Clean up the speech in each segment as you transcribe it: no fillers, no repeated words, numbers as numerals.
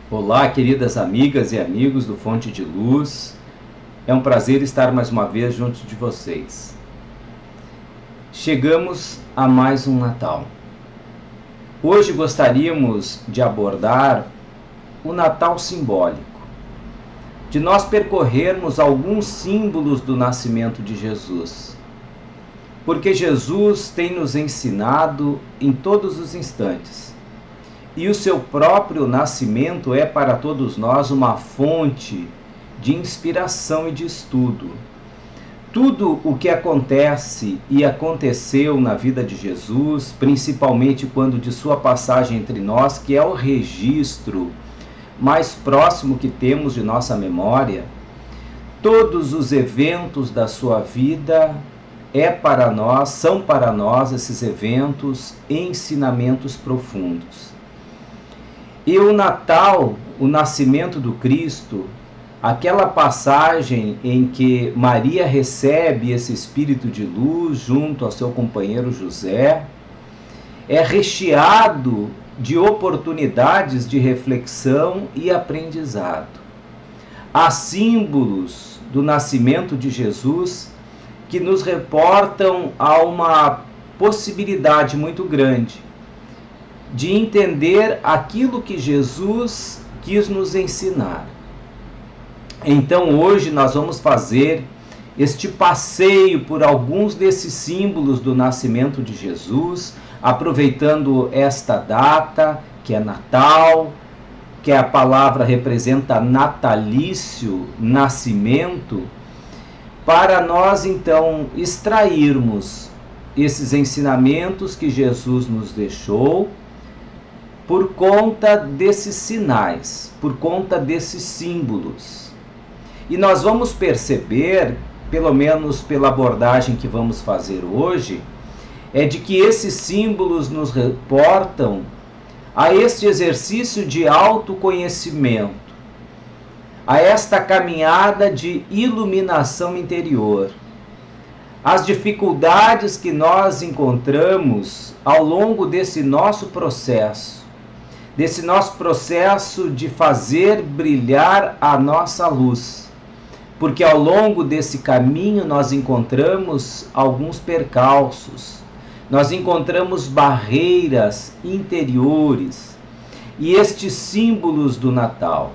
Olá, queridas amigas e amigos do Fonte de Luz. É um prazer estar mais uma vez junto de vocês. Chegamos a mais um Natal. Hoje gostaríamos de abordar o Natal simbólico, de nós percorrermos alguns símbolos do nascimento de Jesus. Porque Jesus tem nos ensinado em todos os instantes. E o seu próprio nascimento é para todos nós uma fonte de inspiração e de estudo. Tudo o que acontece e aconteceu na vida de Jesus, principalmente quando de sua passagem entre nós, que é o registro mais próximo que temos de nossa memória, todos os eventos da sua vida são para nós esses eventos ensinamentos profundos. E o Natal, o nascimento do Cristo, aquela passagem em que Maria recebe esse espírito de luz junto ao seu companheiro José, é recheado de oportunidades de reflexão e aprendizado. Há símbolos do nascimento de Jesus que nos reportam a uma possibilidade muito grande de entender aquilo que Jesus quis nos ensinar. Então hoje nós vamos fazer este passeio por alguns desses símbolos do nascimento de Jesus, aproveitando esta data, que é Natal, que a palavra representa natalício, nascimento, para nós então extrairmos esses ensinamentos que Jesus nos deixou por conta desses sinais, por conta desses símbolos. E nós vamos perceber, pelo menos pela abordagem que vamos fazer hoje, é de que esses símbolos nos reportam a este exercício de autoconhecimento, a esta caminhada de iluminação interior. As dificuldades que nós encontramos ao longo desse nosso processo de fazer brilhar a nossa luz. Porque ao longo desse caminho nós encontramos alguns percalços, nós encontramos barreiras interiores. E estes símbolos do Natal,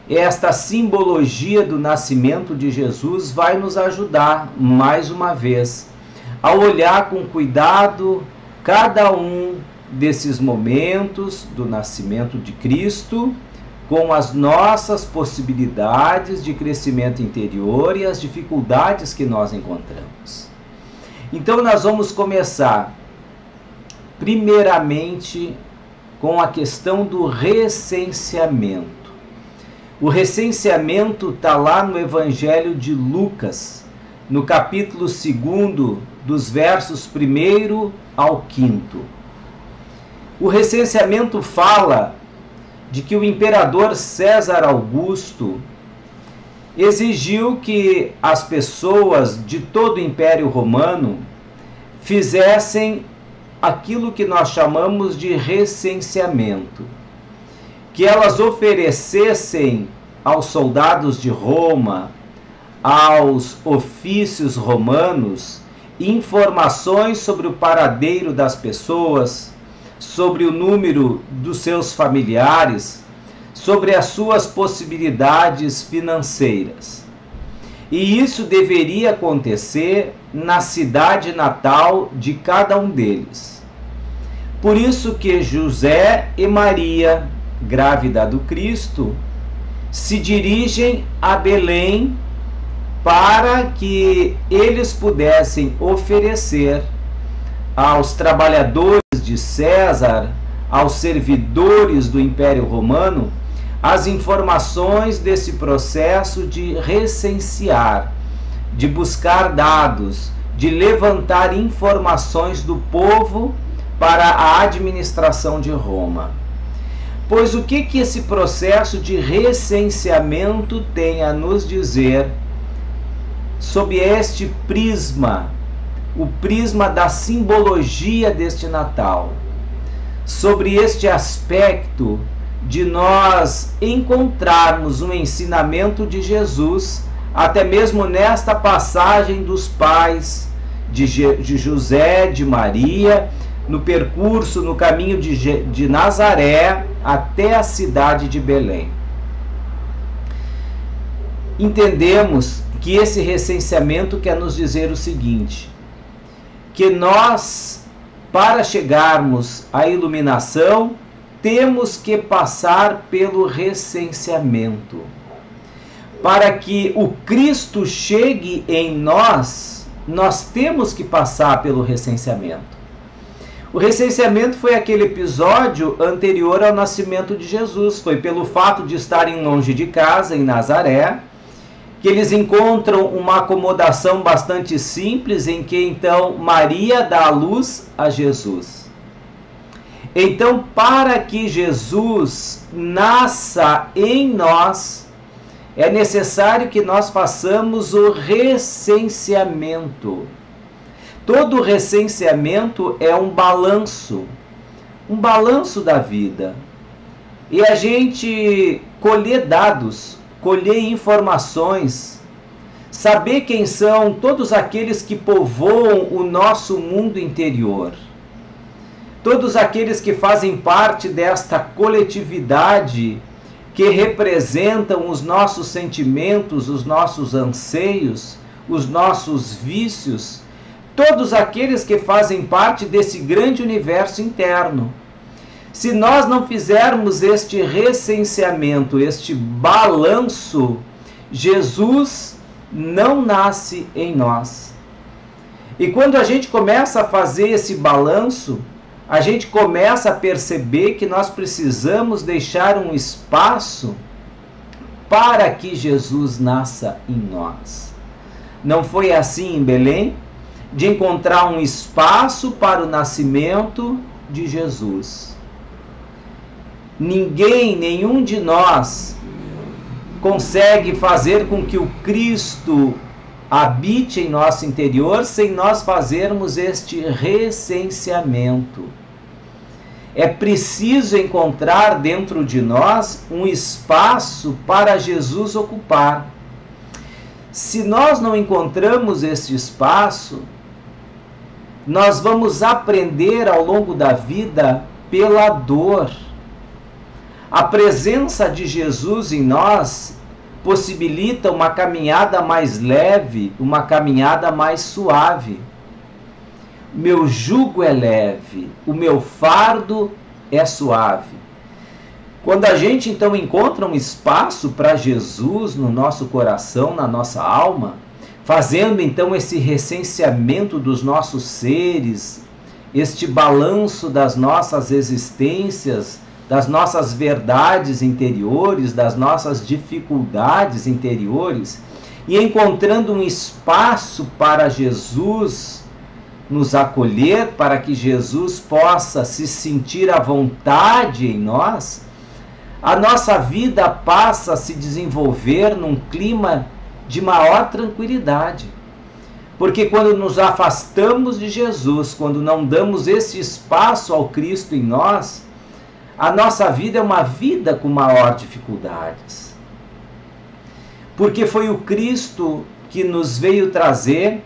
esta simbologia do nascimento de Jesus vai nos ajudar, mais uma vez, a olhar com cuidado cada um desses momentos do nascimento de Cristo, com as nossas possibilidades de crescimento interior e as dificuldades que nós encontramos. Então nós vamos começar, primeiramente, com a questão do recenseamento. O recenseamento está lá no Evangelho de Lucas, no capítulo 2, dos versos 1 ao 5. O recenseamento fala de que o imperador César Augusto exigiu que as pessoas de todo o Império Romano fizessem aquilo que nós chamamos de recenseamento, que elas oferecessem aos soldados de Roma, aos ofícios romanos, informações sobre o paradeiro das pessoas, sobre o número dos seus familiares, sobre as suas possibilidades financeiras. E isso deveria acontecer na cidade natal de cada um deles. Por isso que José e Maria, grávida do Cristo, se dirigem a Belém para que eles pudessem oferecer aos trabalhadores de César, aos servidores do Império Romano, as informações desse processo de recensear, de buscar dados, de levantar informações do povo para a administração de Roma. Pois o que esse processo de recenseamento tem a nos dizer sob este prisma, o prisma da simbologia deste Natal, sobre este aspecto de nós encontrarmos um ensinamento de Jesus, até mesmo nesta passagem dos pais de José, de Maria, no percurso, no caminho de Nazaré até a cidade de Belém. Entendemos que esse recenseamento quer nos dizer o seguinte, que nós, para chegarmos à iluminação, temos que passar pelo recenseamento. Para que o Cristo chegue em nós, nós temos que passar pelo recenseamento. O recenseamento foi aquele episódio anterior ao nascimento de Jesus. Foi pelo fato de estarem longe de casa, em Nazaré, que eles encontram uma acomodação bastante simples, em que então Maria dá a luz a Jesus. Então, para que Jesus nasça em nós, é necessário que nós façamos o recenseamento. Todo recenseamento é um balanço da vida. E a gente colher dados, colher informações, saber quem são todos aqueles que povoam o nosso mundo interior. Todos aqueles que fazem parte desta coletividade que representam os nossos sentimentos, os nossos anseios, os nossos vícios, todos aqueles que fazem parte desse grande universo interno. Se nós não fizermos este recenseamento, este balanço, Jesus não nasce em nós. E quando a gente começa a fazer esse balanço, a gente começa a perceber que nós precisamos deixar um espaço para que Jesus nasça em nós. Não foi assim em Belém? De encontrar um espaço para o nascimento de Jesus. Nenhum de nós consegue fazer com que o Cristo habite em nosso interior sem nós fazermos este recenseamento. É preciso encontrar dentro de nós um espaço para Jesus ocupar. Se nós não encontramos este espaço, nós vamos aprender ao longo da vida pela dor. A presença de Jesus em nós possibilita uma caminhada mais leve, uma caminhada mais suave. Meu jugo é leve, o meu fardo é suave. Quando a gente então encontra um espaço para Jesus no nosso coração, na nossa alma, fazendo então esse recenseamento dos nossos seres, este balanço das nossas existências, das nossas verdades interiores, das nossas dificuldades interiores, e encontrando um espaço para Jesus nos acolher, para que Jesus possa se sentir à vontade em nós, a nossa vida passa a se desenvolver num clima de maior tranquilidade. Porque quando nos afastamos de Jesus, quando não damos esse espaço ao Cristo em nós, a nossa vida é uma vida com maior dificuldades. Porque foi o Cristo que nos veio trazer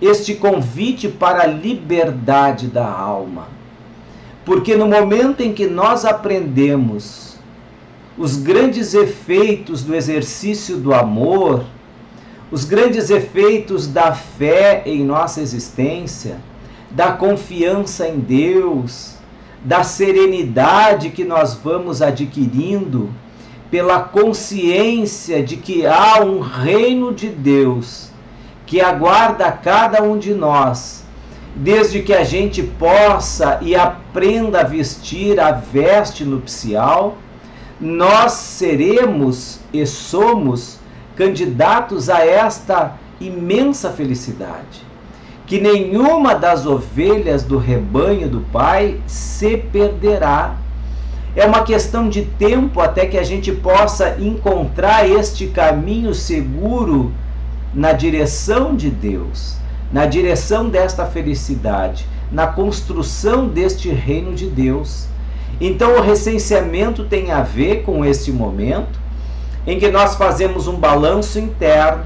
este convite para a liberdade da alma. Porque no momento em que nós aprendemos os grandes efeitos do exercício do amor, os grandes efeitos da fé em nossa existência, da confiança em Deus, da serenidade que nós vamos adquirindo pela consciência de que há um reino de Deus que aguarda cada um de nós, desde que a gente possa e aprenda a vestir a veste nupcial, nós seremos e somos candidatos a esta imensa felicidade. Que nenhuma das ovelhas do rebanho do Pai se perderá. É uma questão de tempo até que a gente possa encontrar este caminho seguro na direção de Deus, na direção desta felicidade, na construção deste reino de Deus. Então o recenseamento tem a ver com este momento em que nós fazemos um balanço interno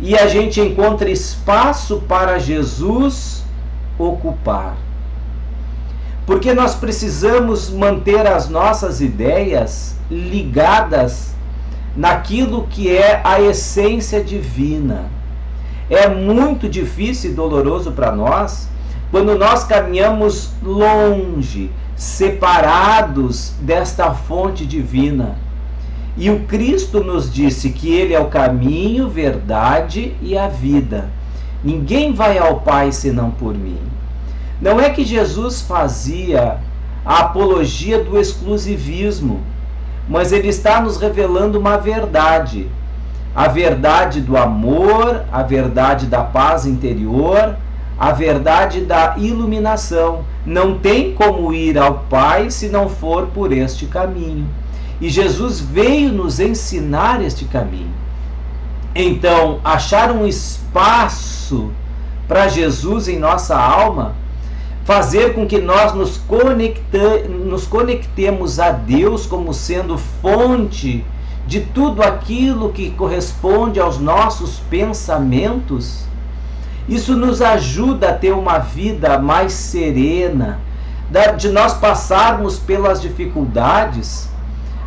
e a gente encontra espaço para Jesus ocupar. Porque nós precisamos manter as nossas ideias ligadas naquilo que é a essência divina. É muito difícil e doloroso para nós quando nós caminhamos longe, separados desta fonte divina. E o Cristo nos disse que Ele é o caminho, verdade e a vida. Ninguém vai ao Pai senão por mim. Não é que Jesus fazia a apologia do exclusivismo, mas Ele está nos revelando uma verdade. A verdade do amor, a verdade da paz interior, a verdade da iluminação. Não tem como ir ao Pai se não for por este caminho. E Jesus veio nos ensinar este caminho. Então, achar um espaço para Jesus em nossa alma, fazer com que nós nos conectemos a Deus como sendo fonte de tudo aquilo que corresponde aos nossos pensamentos, isso nos ajuda a ter uma vida mais serena, de nós passarmos pelas dificuldades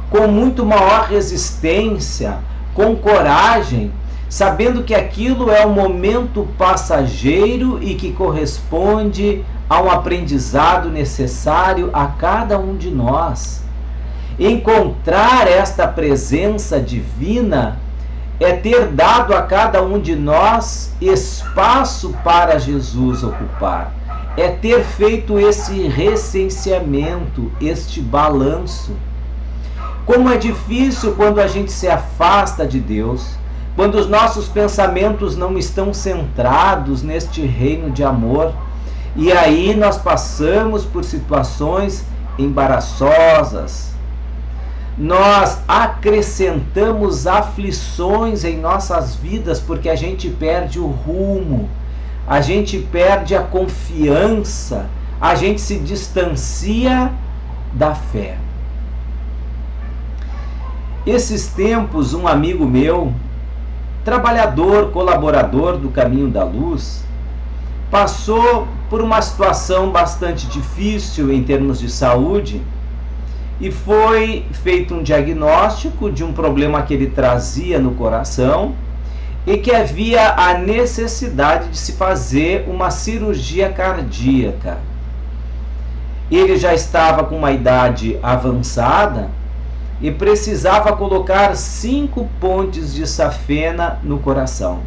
com muito maior resistência, com coragem, sabendo que aquilo é um momento passageiro e que corresponde a um aprendizado necessário a cada um de nós. Encontrar esta presença divina é ter dado a cada um de nós espaço para Jesus ocupar. É ter feito esse recenseamento, este balanço. Como é difícil quando a gente se afasta de Deus, quando os nossos pensamentos não estão centrados neste reino de amor. E aí nós passamos por situações embaraçosas. Nós acrescentamos aflições em nossas vidas porque a gente perde o rumo, a gente perde a confiança, a gente se distancia da fé. Esses tempos, um amigo meu, trabalhador, colaborador do Caminho da Luz, passou por uma situação bastante difícil em termos de saúde e foi feito um diagnóstico de um problema que ele trazia no coração e que havia a necessidade de se fazer uma cirurgia cardíaca. Ele já estava com uma idade avançada e precisava colocar 5 pontes de safena no coração.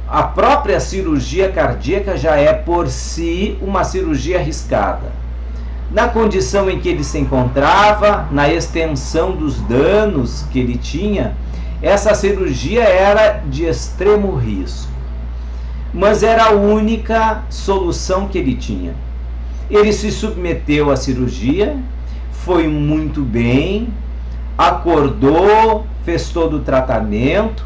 A própria cirurgia cardíaca já é por si uma cirurgia arriscada. Na condição em que ele se encontrava, na extensão dos danos que ele tinha, essa cirurgia era de extremo risco. Mas era a única solução que ele tinha. Ele se submeteu à cirurgia, foi muito bem, acordou, fez todo o tratamento,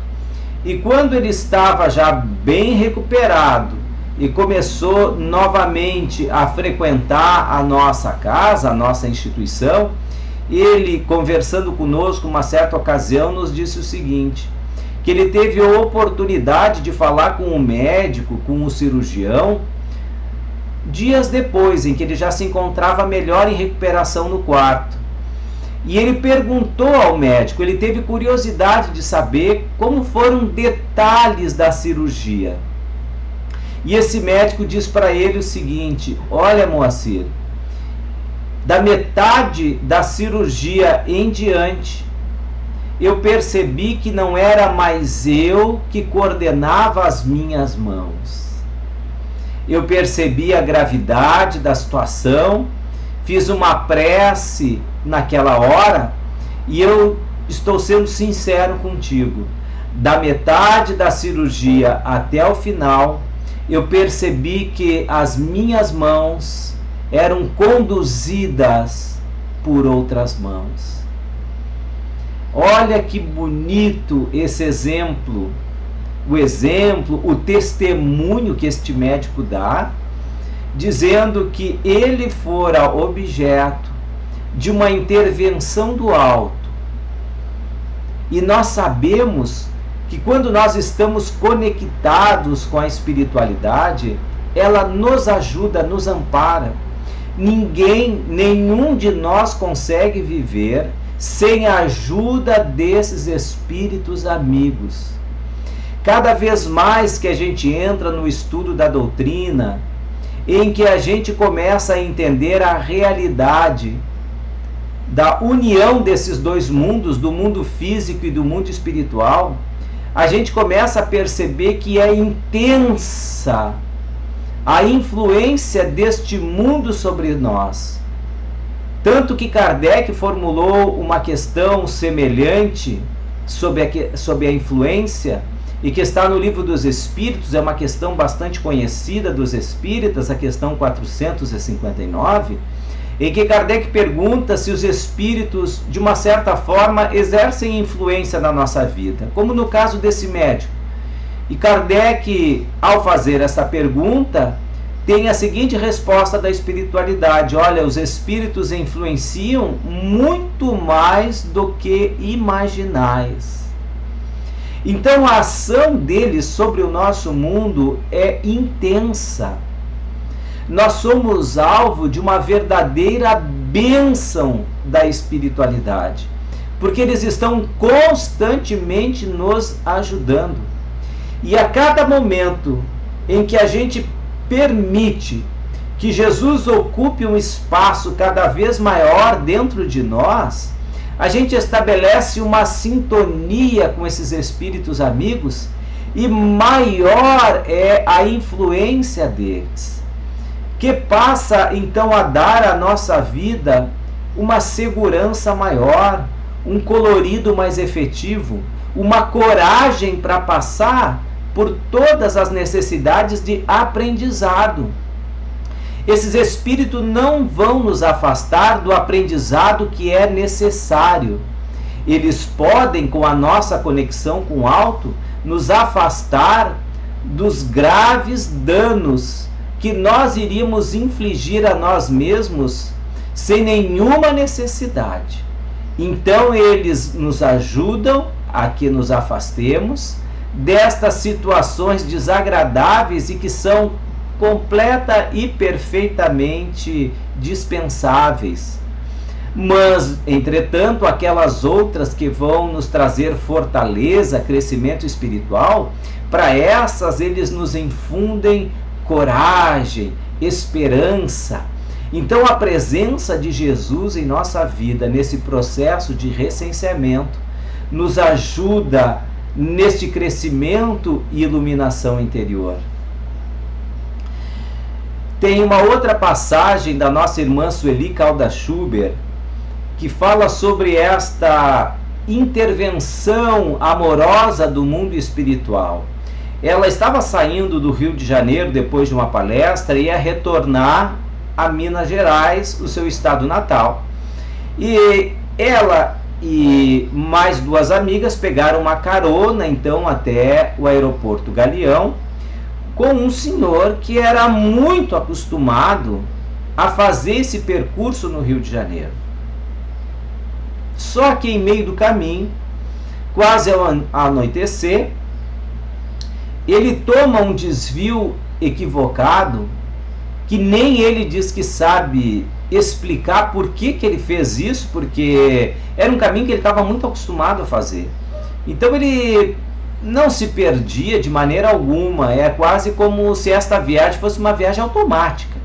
e quando ele estava já bem recuperado e começou novamente a frequentar a nossa casa, a nossa instituição, ele, conversando conosco uma certa ocasião, nos disse o seguinte, que ele teve a oportunidade de falar com o médico, com o cirurgião, dias depois, em que ele já se encontrava melhor em recuperação no quarto. E ele perguntou ao médico, ele teve curiosidade de saber como foram detalhes da cirurgia. E esse médico diz para ele o seguinte: olha, Moacir, da metade da cirurgia em diante, eu percebi que não era mais eu que coordenava as minhas mãos. Eu percebi a gravidade da situação, fiz uma prece naquela hora e eu estou sendo sincero contigo. Da metade da cirurgia até o final, eu percebi que as minhas mãos eram conduzidas por outras mãos. Olha que bonito esse exemplo, o testemunho que este médico dá, dizendo que ele fora objeto de uma intervenção do alto. E nós sabemos que quando nós estamos conectados com a espiritualidade, ela nos ajuda, nos ampara. Nenhum de nós consegue viver sem a ajuda desses espíritos amigos. Cada vez mais que a gente entra no estudo da doutrina, em que a gente começa a entender a realidade da união desses dois mundos, do mundo físico e do mundo espiritual, a gente começa a perceber que é intensa a influência deste mundo sobre nós. Tanto que Kardec formulou uma questão semelhante sobre a influência, e que está no Livro dos Espíritos, é uma questão bastante conhecida dos espíritas, a questão 459, em que Kardec pergunta se os espíritos, de uma certa forma, exercem influência na nossa vida, como no caso desse médico. E Kardec, ao fazer essa pergunta, tem a seguinte resposta da espiritualidade: olha, os espíritos influenciam muito mais do que imaginais. Então a ação deles sobre o nosso mundo é intensa. Nós somos alvo de uma verdadeira bênção da espiritualidade, porque eles estão constantemente nos ajudando. E a cada momento em que a gente permite que Jesus ocupe um espaço cada vez maior dentro de nós, a gente estabelece uma sintonia com esses espíritos amigos e maior é a influência deles, que passa então a dar à nossa vida uma segurança maior, um colorido mais efetivo, uma coragem para passar por todas as necessidades de aprendizado. Esses espíritos não vão nos afastar do aprendizado que é necessário. Eles podem, com a nossa conexão com o alto, nos afastar dos graves danos que nós iríamos infligir a nós mesmos sem nenhuma necessidade. Então eles nos ajudam a que nos afastemos destas situações desagradáveis e que são completa e perfeitamente dispensáveis. Mas, entretanto, aquelas outras que vão nos trazer fortaleza, crescimento espiritual, para essas eles nos infundem coragem, esperança. Então a presença de Jesus em nossa vida, nesse processo de recenseamento, nos ajuda neste crescimento e iluminação interior. Tem uma outra passagem da nossa irmã Sueli Caldas Schubert que fala sobre esta intervenção amorosa do mundo espiritual. Ela estava saindo do Rio de Janeiro depois de uma palestra e ia retornar a Minas Gerais, o seu estado natal. E ela e mais duas amigas pegaram uma carona então até o aeroporto Galeão, com um senhor que era muito acostumado a fazer esse percurso no Rio de Janeiro. Só que em meio do caminho, quase ao anoitecer, ele toma um desvio equivocado, que nem ele diz que sabe explicar por que ele fez isso, porque era um caminho que ele estava muito acostumado a fazer. Então ele não se perdia de maneira alguma, é quase como se esta viagem fosse uma viagem automática.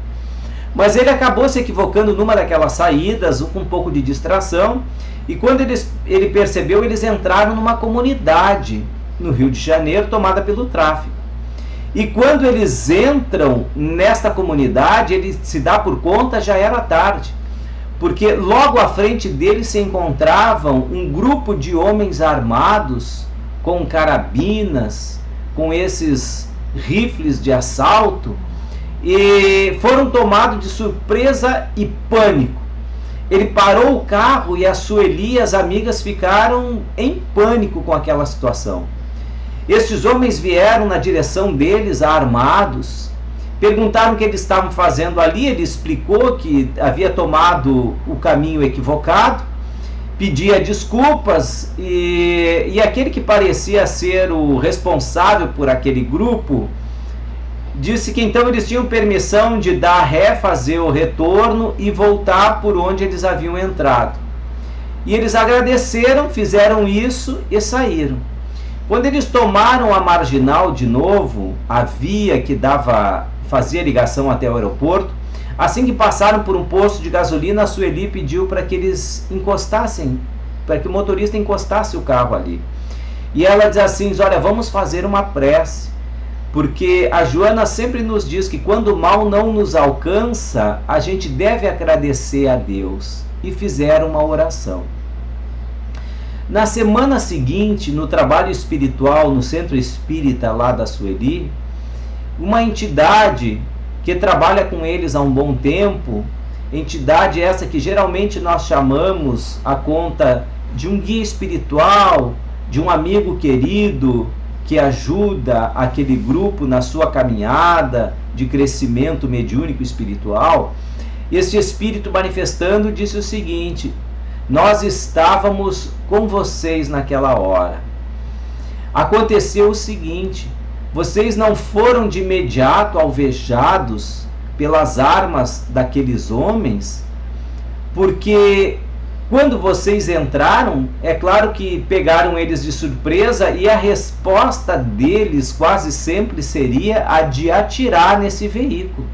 Mas ele acabou se equivocando numa daquelas saídas, com um pouco de distração, e quando ele percebeu, eles entraram numa comunidade no Rio de Janeiro tomada pelo tráfico. E quando eles entram nesta comunidade, ele se dá por conta, já era tarde, porque logo à frente deles se encontravam um grupo de homens armados, com carabinas, com esses rifles de assalto, e foram tomados de surpresa e pânico. Ele parou o carro e a Sueli e as amigas ficaram em pânico com aquela situação. Estes homens vieram na direção deles armados, Perguntaram o que eles estavam fazendo ali, ele explicou que havia tomado o caminho equivocado, pedia desculpas, e aquele que parecia ser o responsável por aquele grupo disse que então eles tinham permissão de dar ré, fazer o retorno e voltar por onde eles haviam entrado. E eles agradeceram, fizeram isso e saíram. Quando eles tomaram a marginal de novo, a via que fazia ligação até o aeroporto, assim que passaram por um posto de gasolina, a Sueli pediu para que eles encostassem, para que o motorista encostasse o carro ali. E ela diz assim: olha, vamos fazer uma prece, porque a Joana sempre nos diz que quando o mal não nos alcança, a gente deve agradecer a Deus. E fizeram uma oração. Na semana seguinte, no trabalho espiritual, no centro espírita lá da Sueli, uma entidade que trabalha com eles há um bom tempo, entidade essa que geralmente nós chamamos a conta de um guia espiritual, de um amigo querido que ajuda aquele grupo na sua caminhada de crescimento mediúnico espiritual. Este espírito manifestando disse o seguinte: nós estávamos com vocês naquela hora. Aconteceu o seguinte: vocês não foram de imediato alvejados pelas armas daqueles homens, porque quando vocês entraram, é claro que pegaram eles de surpresa e a resposta deles quase sempre seria a de atirar nesse veículo.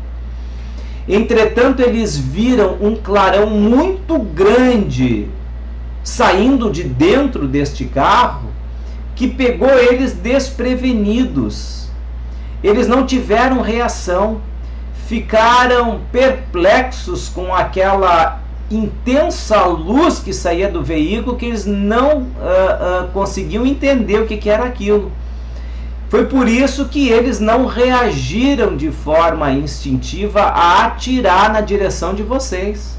Entretanto, eles viram um clarão muito grande saindo de dentro deste carro, que pegou eles desprevenidos. Eles não tiveram reação, ficaram perplexos com aquela intensa luz que saía do veículo, que eles não conseguiam entender o que era aquilo. Foi por isso que eles não reagiram de forma instintiva a atirar na direção de vocês.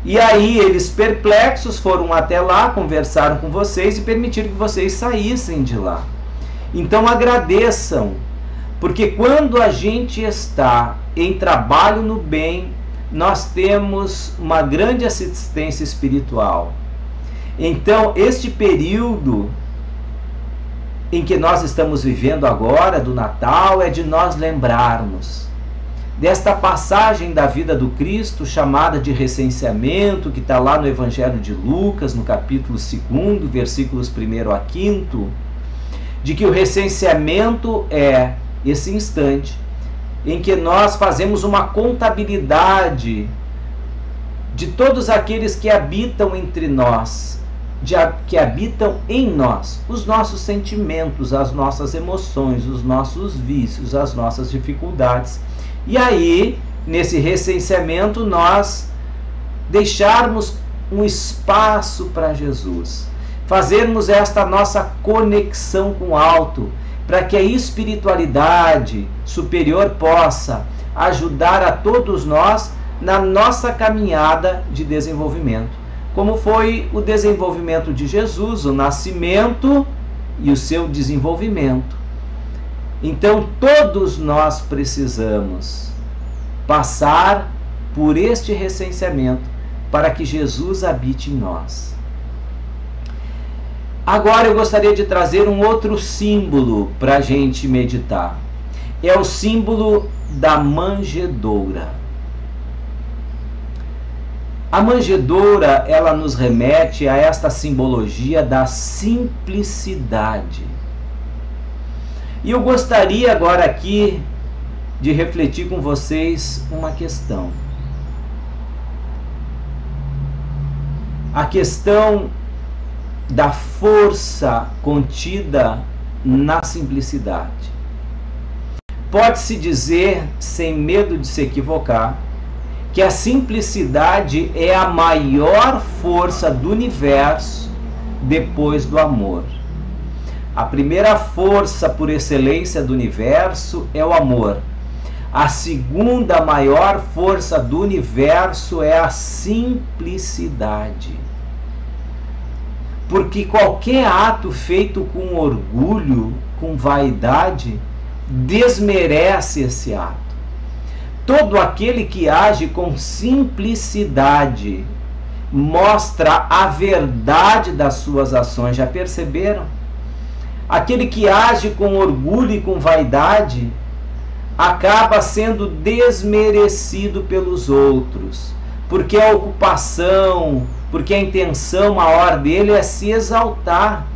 E aí eles, perplexos, foram até lá, conversaram com vocês e permitiram que vocês saíssem de lá. Então agradeçam, porque quando a gente está em trabalho no bem, nós temos uma grande assistência espiritual. Então este período em que nós estamos vivendo agora, do Natal, é de nós lembrarmos desta passagem da vida do Cristo, chamada de recenseamento, que está lá no Evangelho de Lucas, no capítulo 2, versículos 1 a 5, de que o recenseamento é esse instante em que nós fazemos uma contabilidade de todos aqueles que habitam entre nós, que habitam em nós, os nossos sentimentos, as nossas emoções, os nossos vícios, as nossas dificuldades. E aí, nesse recenseamento, nós deixarmos um espaço para Jesus, fazermos esta nossa conexão com o alto, para que a espiritualidade superior possa ajudar a todos nós na nossa caminhada de desenvolvimento. Como foi o desenvolvimento de Jesus, o nascimento e o seu desenvolvimento. Então, todos nós precisamos passar por este recenseamento para que Jesus habite em nós. Agora eu gostaria de trazer um outro símbolo para a gente meditar. É o símbolo da manjedoura. A manjedoura, ela nos remete a esta simbologia da simplicidade. E eu gostaria agora aqui de refletir com vocês uma questão. A questão da força contida na simplicidade. Pode-se dizer, sem medo de se equivocar, que a simplicidade é a maior força do universo depois do amor. A primeira força por excelência do universo é o amor. A segunda maior força do universo é a simplicidade. Porque qualquer ato feito com orgulho, com vaidade, desmerece esse ato. Todo aquele que age com simplicidade mostra a verdade das suas ações. Já perceberam? Aquele que age com orgulho e com vaidade acaba sendo desmerecido pelos outros, porque a ocupação, porque a intenção maior dele é se exaltar.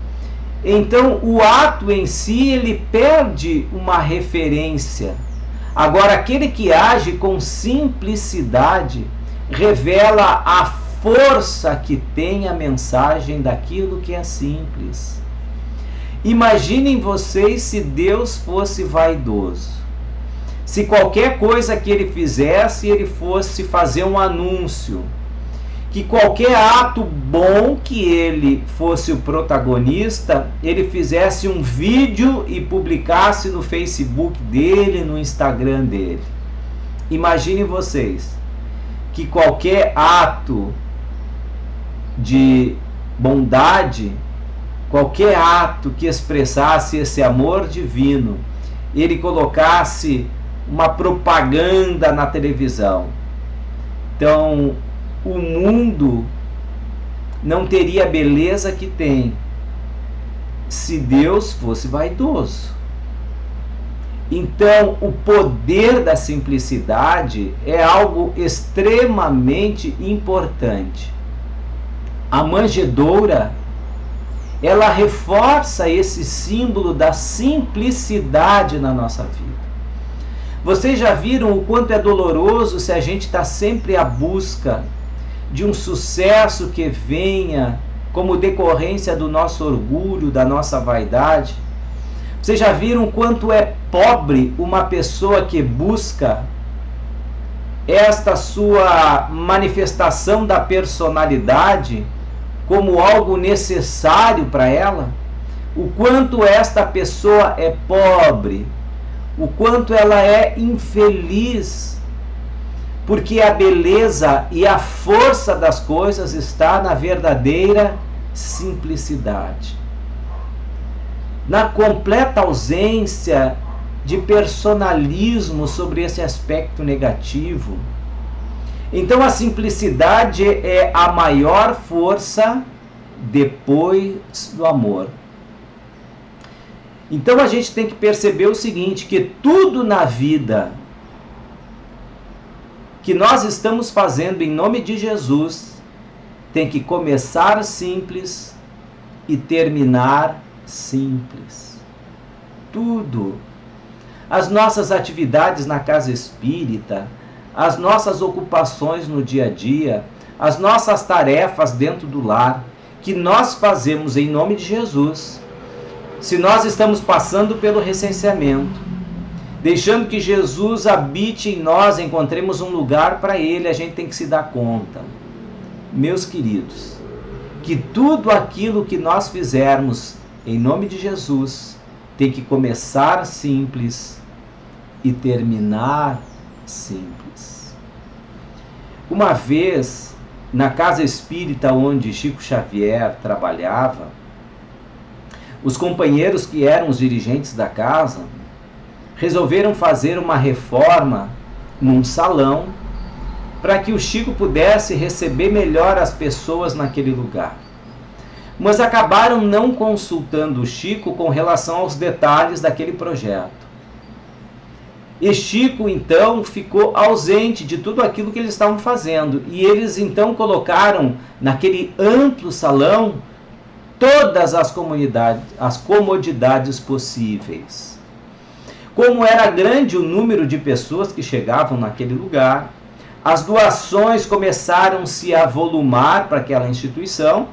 Então o ato em si ele perde uma referência. Agora aquele que age com simplicidade revela a força que tem a mensagem daquilo que é simples. Imaginem vocês se Deus fosse vaidoso. Se qualquer coisa que ele fizesse, ele fosse fazer um anúncio. Que qualquer ato bom que ele fosse o protagonista, ele fizesse um vídeo e publicasse no Facebook dele, no Instagram dele. Imaginem vocês que qualquer ato de bondade, qualquer ato que expressasse esse amor divino, ele colocasse uma propaganda na televisão. Então, o mundo não teria a beleza que tem se Deus fosse vaidoso. Então, o poder da simplicidade é algo extremamente importante. A manjedoura, ela reforça esse símbolo da simplicidade na nossa vida. Vocês já viram o quanto é doloroso se a gente está sempre à busca de um sucesso que venha como decorrência do nosso orgulho, da nossa vaidade? Vocês já viram o quanto é pobre uma pessoa que busca esta sua manifestação da personalidade como algo necessário para ela? O quanto esta pessoa é pobre, o quanto ela é infeliz, porque a beleza e a força das coisas está na verdadeira simplicidade, na completa ausência de personalismo sobre esse aspecto negativo. Então a simplicidade é a maior força depois do amor. Então a gente tem que perceber o seguinte, que tudo na vida que nós estamos fazendo em nome de Jesus tem que começar simples e terminar simples. Tudo. As nossas atividades na casa espírita, as nossas ocupações no dia a dia, as nossas tarefas dentro do lar, que nós fazemos em nome de Jesus. Se nós estamos passando pelo recenseamento, deixando que Jesus habite em nós, encontremos um lugar para Ele, a gente tem que se dar conta, meus queridos, que tudo aquilo que nós fizermos em nome de Jesus tem que começar simples e terminar simples. Uma vez, na casa espírita onde Chico Xavier trabalhava, os companheiros que eram os dirigentes da casa resolveram fazer uma reforma num salão para que o Chico pudesse receber melhor as pessoas naquele lugar. Mas acabaram não consultando o Chico com relação aos detalhes daquele projeto. E Chico, então, ficou ausente de tudo aquilo que eles estavam fazendo. E eles, então, colocaram naquele amplo salão todas as comodidades possíveis. Como era grande o número de pessoas que chegavam naquele lugar, as doações começaram a se avolumar para aquela instituição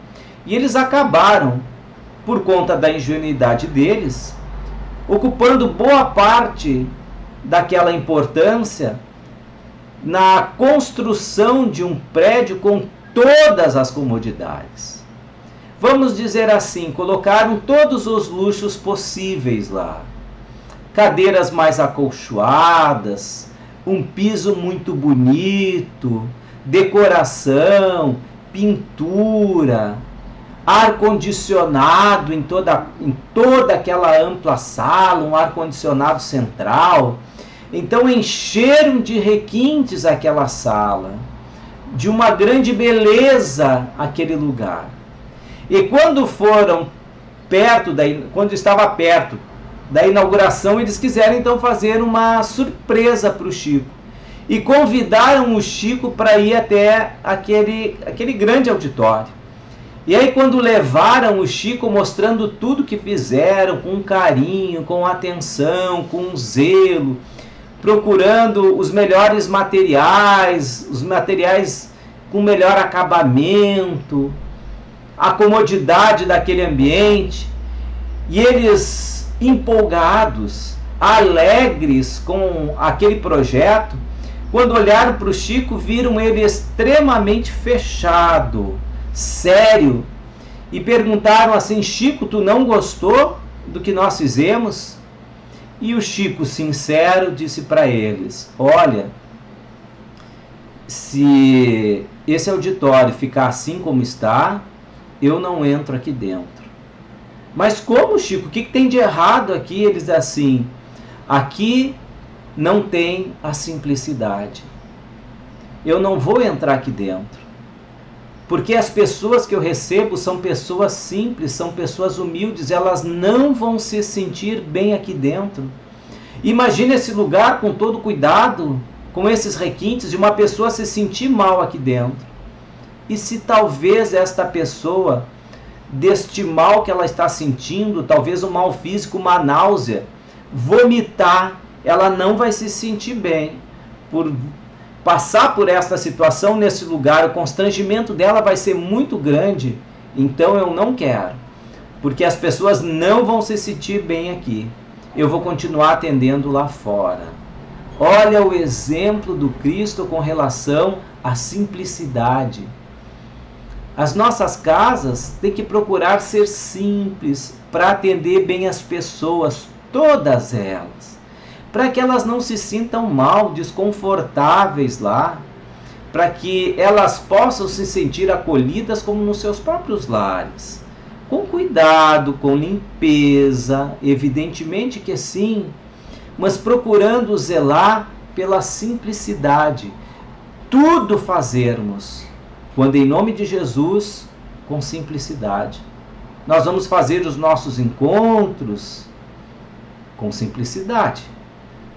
e eles acabaram, por conta da ingenuidade deles, ocupando boa parte daquela importância na construção de um prédio com todas as comodidades. Vamos dizer assim, colocaram todos os luxos possíveis lá. Cadeiras mais acolchoadas, um piso muito bonito, decoração, pintura, ar-condicionado em toda aquela ampla sala, um ar-condicionado central. Então encheram de requintes aquela sala, de uma grande beleza aquele lugar. E quando foram quando estava perto da inauguração, eles quiseram então fazer uma surpresa para o Chico. E convidaram o Chico para ir até aquele grande auditório. E aí quando levaram o Chico, mostrando tudo que fizeram, com carinho, com atenção, com zelo, procurando os melhores materiais, os materiais com melhor acabamento, a comodidade daquele ambiente, e eles empolgados, alegres com aquele projeto, quando olharam para o Chico, viram ele extremamente fechado, sério, e perguntaram assim: Chico, tu não gostou do que nós fizemos? E o Chico, sincero, disse para eles: olha, se esse auditório ficar assim como está, eu não entro aqui dentro. Mas como, Chico? O que tem de errado aqui? Eles assim: aqui não tem a simplicidade. Eu não vou entrar aqui dentro. Porque as pessoas que eu recebo são pessoas simples, são pessoas humildes, elas não vão se sentir bem aqui dentro. Imagina esse lugar com todo cuidado, com esses requintes, de uma pessoa se sentir mal aqui dentro. E se talvez esta pessoa, deste mal que ela está sentindo, talvez um mal físico, uma náusea, vomitar, ela não vai se sentir bem por passar por esta situação nesse lugar. O constrangimento dela vai ser muito grande. Então eu não quero, porque as pessoas não vão se sentir bem aqui. Eu vou continuar atendendo lá fora. Olha o exemplo do Cristo com relação à simplicidade. As nossas casas têm que procurar ser simples para atender bem as pessoas, todas elas, para que elas não se sintam mal, desconfortáveis lá, para que elas possam se sentir acolhidas como nos seus próprios lares. Com cuidado, com limpeza, evidentemente que sim, mas procurando zelar pela simplicidade. Tudo fazermos, quando em nome de Jesus, com simplicidade. Nós vamos fazer os nossos encontros com simplicidade.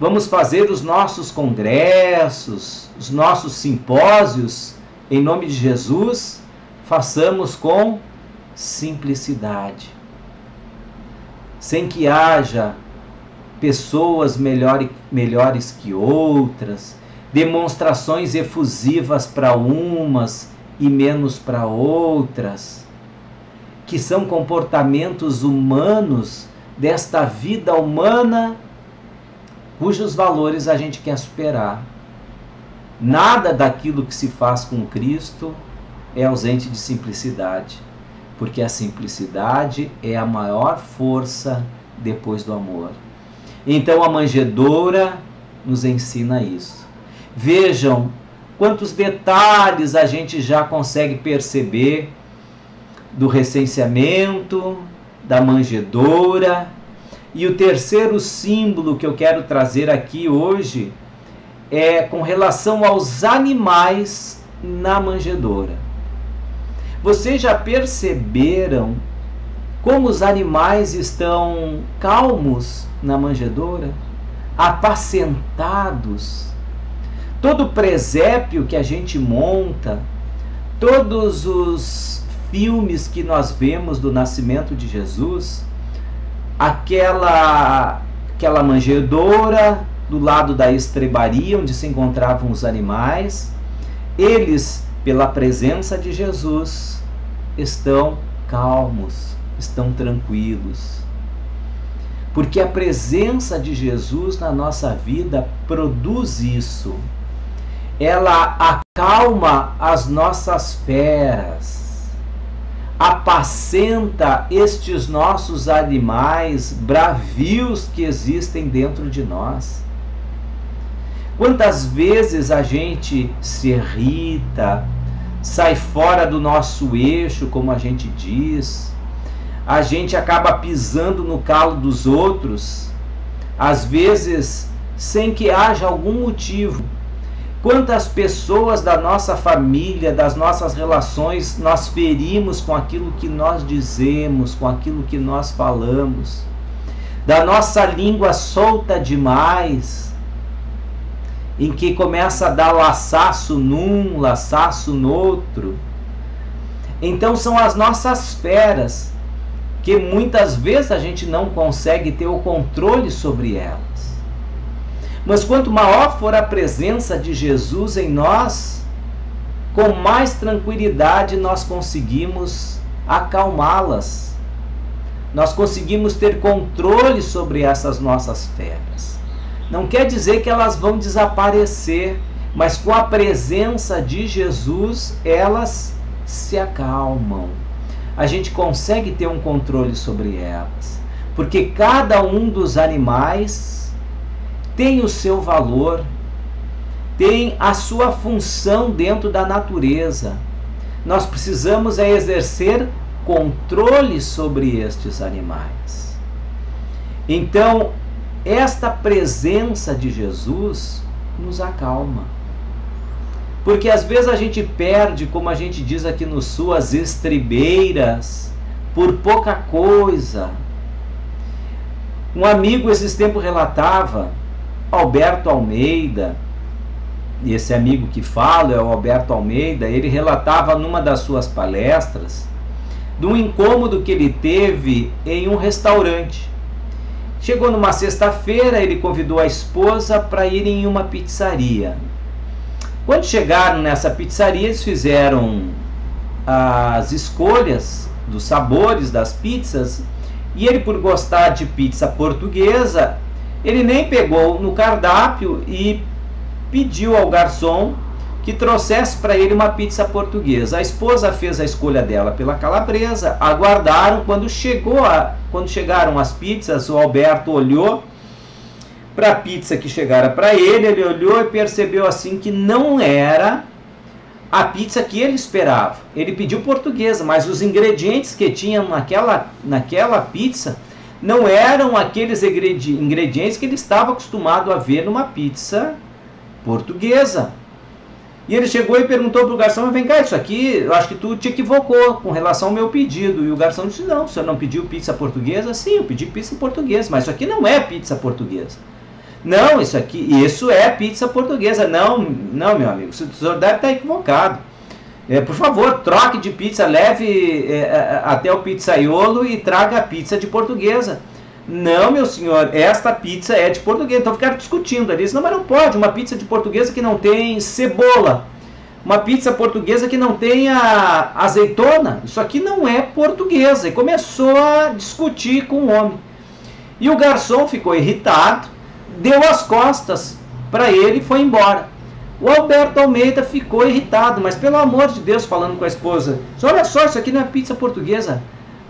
Vamos fazer os nossos congressos, os nossos simpósios, em nome de Jesus, façamos com simplicidade. Sem que haja pessoas melhores que outras, demonstrações efusivas para umas e menos para outras, que são comportamentos humanos desta vida humana, cujos valores a gente quer superar. Nada daquilo que se faz com Cristo é ausente de simplicidade, porque a simplicidade é a maior força depois do amor. Então a manjedoura nos ensina isso. Vejam quantos detalhes a gente já consegue perceber do recenseamento, da manjedoura. E o terceiro símbolo que eu quero trazer aqui hoje é com relação aos animais na manjedoura. Vocês já perceberam como os animais estão calmos na manjedoura? Apacentados? Todo presépio que a gente monta, todos os filmes que nós vemos do nascimento de Jesus, aquela manjedoura do lado da estrebaria onde se encontravam os animais, eles, pela presença de Jesus, estão calmos, estão tranquilos. Porque a presença de Jesus na nossa vida produz isso. Ela acalma as nossas feras, apacenta estes nossos animais bravios que existem dentro de nós. Quantas vezes a gente se irrita, sai fora do nosso eixo, como a gente diz. A gente acaba pisando no calo dos outros, às vezes sem que haja algum motivo. Quantas pessoas da nossa família, das nossas relações, nós ferimos com aquilo que nós dizemos, com aquilo que nós falamos, da nossa língua solta demais, em que começa a dar laçaço num, laçaço no outro. Então são as nossas feras, que muitas vezes a gente não consegue ter o controle sobre elas. Mas quanto maior for a presença de Jesus em nós, com mais tranquilidade nós conseguimos acalmá-las. Nós conseguimos ter controle sobre essas nossas feras. Não quer dizer que elas vão desaparecer, mas com a presença de Jesus elas se acalmam. A gente consegue ter um controle sobre elas, porque cada um dos animais tem o seu valor, tem a sua função dentro da natureza. Nós precisamos exercer controle sobre estes animais. Então, esta presença de Jesus nos acalma. Porque às vezes a gente perde, como a gente diz aqui no Sul, as estribeiras por pouca coisa. Um amigo esses tempos relatava, Alberto Almeida, e esse amigo que falo é o Alberto Almeida, ele relatava numa das suas palestras de um incômodo que ele teve em um restaurante. Chegou numa sexta-feira, ele convidou a esposa para ir em uma pizzaria. Quando chegaram nessa pizzaria, eles fizeram as escolhas dos sabores das pizzas, e ele, por gostar de pizza portuguesa, ele nem pegou no cardápio e pediu ao garçom que trouxesse para ele uma pizza portuguesa. A esposa fez a escolha dela pela calabresa, aguardaram. Quando chegaram as pizzas, o Alberto olhou para a pizza que chegara para ele, ele olhou e percebeu assim que não era a pizza que ele esperava. Ele pediu portuguesa, mas os ingredientes que tinham naquela pizza não eram aqueles ingredientes que ele estava acostumado a ver numa pizza portuguesa. E ele chegou e perguntou para o garçom: vem cá, isso aqui, eu acho que tu te equivocou com relação ao meu pedido. E o garçom disse: não, o senhor não pediu pizza portuguesa? Sim, eu pedi pizza portuguesa, mas isso aqui não é pizza portuguesa. Não, isso é pizza portuguesa. Não, meu amigo, o senhor deve estar equivocado. Por favor, troque de pizza, leve até o pizzaiolo e traga a pizza de portuguesa. Não, meu senhor, esta pizza é de portuguesa. Então ficaram discutindo ali. Não, mas não pode, uma pizza de portuguesa que não tem cebola, uma pizza portuguesa que não tenha azeitona, isso aqui não é portuguesa. E começou a discutir com o homem. E o garçom ficou irritado, deu as costas para ele e foi embora. O Alberto Almeida ficou irritado, mas pelo amor de Deus, falando com a esposa: olha só, isso aqui não é pizza portuguesa.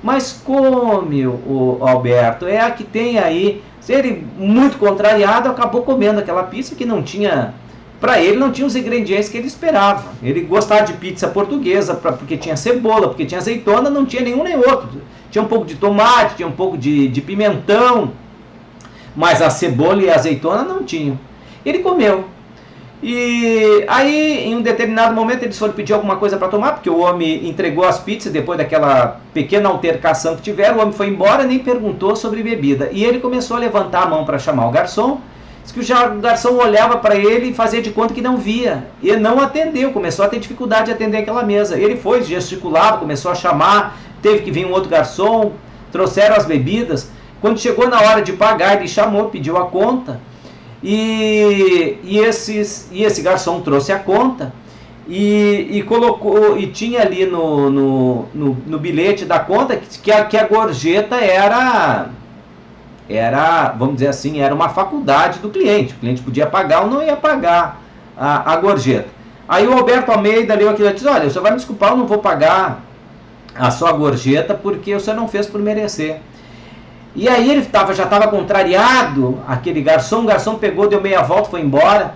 Mas come, o Alberto, é a que tem aí. Ele, muito contrariado, acabou comendo aquela pizza que não tinha, para ele não tinha os ingredientes que ele esperava. Ele gostava de pizza portuguesa porque tinha cebola, porque tinha azeitona, não tinha nenhum nem outro. Tinha um pouco de tomate, tinha um pouco de pimentão, mas a cebola e a azeitona não tinham. Ele comeu. E aí, em um determinado momento, eles foram pedir alguma coisa para tomar, porque o homem entregou as pizzas depois daquela pequena altercação que tiveram. O homem foi embora, nem perguntou sobre bebida. E ele começou a levantar a mão para chamar o garçom. Diz que o garçom olhava para ele e fazia de conta que não via. Ele não atendeu, começou a ter dificuldade de atender aquela mesa. Ele foi, gesticulava, começou a chamar, teve que vir um outro garçom, trouxeram as bebidas. Quando chegou na hora de pagar, ele chamou, pediu a conta. E esse garçom trouxe a conta e colocou, e tinha ali no bilhete da conta que a gorjeta era, vamos dizer assim, era uma faculdade do cliente. O cliente podia pagar ou não ia pagar a gorjeta. Aí o Alberto Almeida leu aquilo e disse: olha, o senhor vai me desculpar, eu não vou pagar a sua gorjeta porque o senhor não fez por merecer. E aí ele já estava contrariado, aquele garçom. O garçom pegou, deu meia volta, foi embora.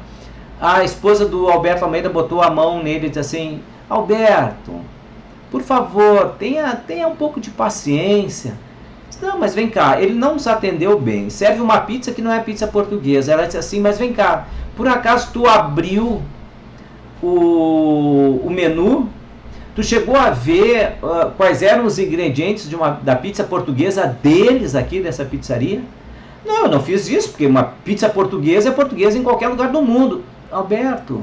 A esposa do Alberto Almeida botou a mão nele e disse assim: Alberto, por favor, tenha um pouco de paciência. Não, mas vem cá, ele não nos atendeu bem. Serve uma pizza que não é pizza portuguesa. Ela disse assim, mas vem cá, por acaso tu abriu o menu? Tu chegou a ver quais eram os ingredientes da pizza portuguesa deles aqui, dessa pizzaria? Não, eu não fiz isso, porque uma pizza portuguesa é portuguesa em qualquer lugar do mundo. Alberto,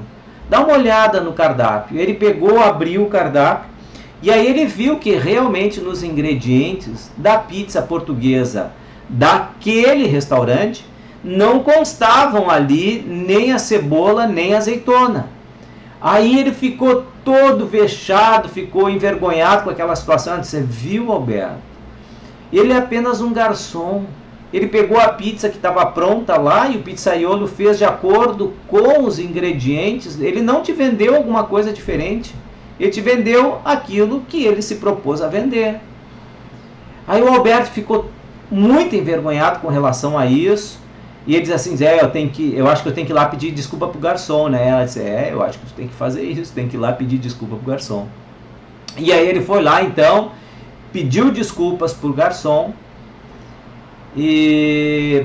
dá uma olhada no cardápio. Ele pegou, abriu o cardápio, e aí ele viu que realmente nos ingredientes da pizza portuguesa daquele restaurante não constavam ali nem a cebola nem a azeitona. Aí ele ficou todo vexado, ficou envergonhado com aquela situação. Você viu, Alberto? Ele é apenas um garçom. Ele pegou a pizza que estava pronta lá e o pizzaiolo fez de acordo com os ingredientes. Ele não te vendeu alguma coisa diferente. Ele te vendeu aquilo que ele se propôs a vender. Aí o Alberto ficou muito envergonhado com relação a isso. E ele diz assim, eu acho que eu tenho que ir lá pedir desculpa pro garçom, né? Ela disse, eu acho que tu tem que fazer isso, tem que ir lá pedir desculpa pro garçom. E aí ele foi lá então, pediu desculpas pro garçom,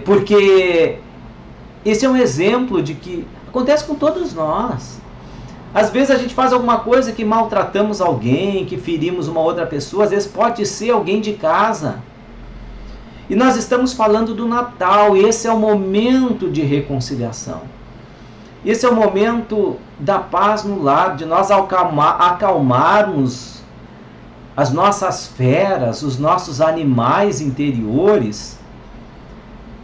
porque esse é um exemplo de que acontece com todos nós. Às vezes a gente faz alguma coisa que maltratamos alguém, que ferimos uma outra pessoa, às vezes pode ser alguém de casa. E nós estamos falando do Natal, e esse é o momento de reconciliação. Esse é o momento da paz no lar, de nós acalmarmos as nossas feras, os nossos animais interiores,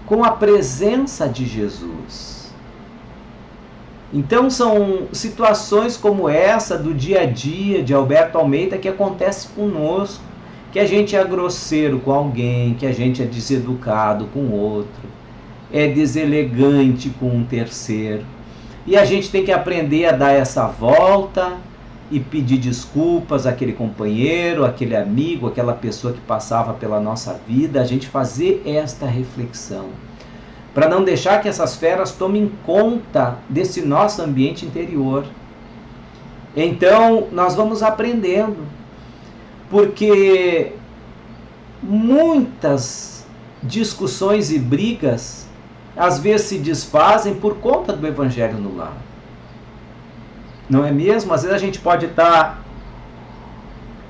com a presença de Jesus. Então são situações como essa do dia a dia de Alberto Almeida que acontece conosco, que a gente é grosseiro com alguém, que a gente é deseducado com outro, é deselegante com um terceiro. E a gente tem que aprender a dar essa volta e pedir desculpas àquele companheiro, àquele amigo, àquela pessoa que passava pela nossa vida, a gente fazer esta reflexão, para não deixar que essas feras tomem conta desse nosso ambiente interior. Então, nós vamos aprendendo, porque muitas discussões e brigas, às vezes se desfazem por conta do Evangelho no lar. Não é mesmo? Às vezes a gente pode estar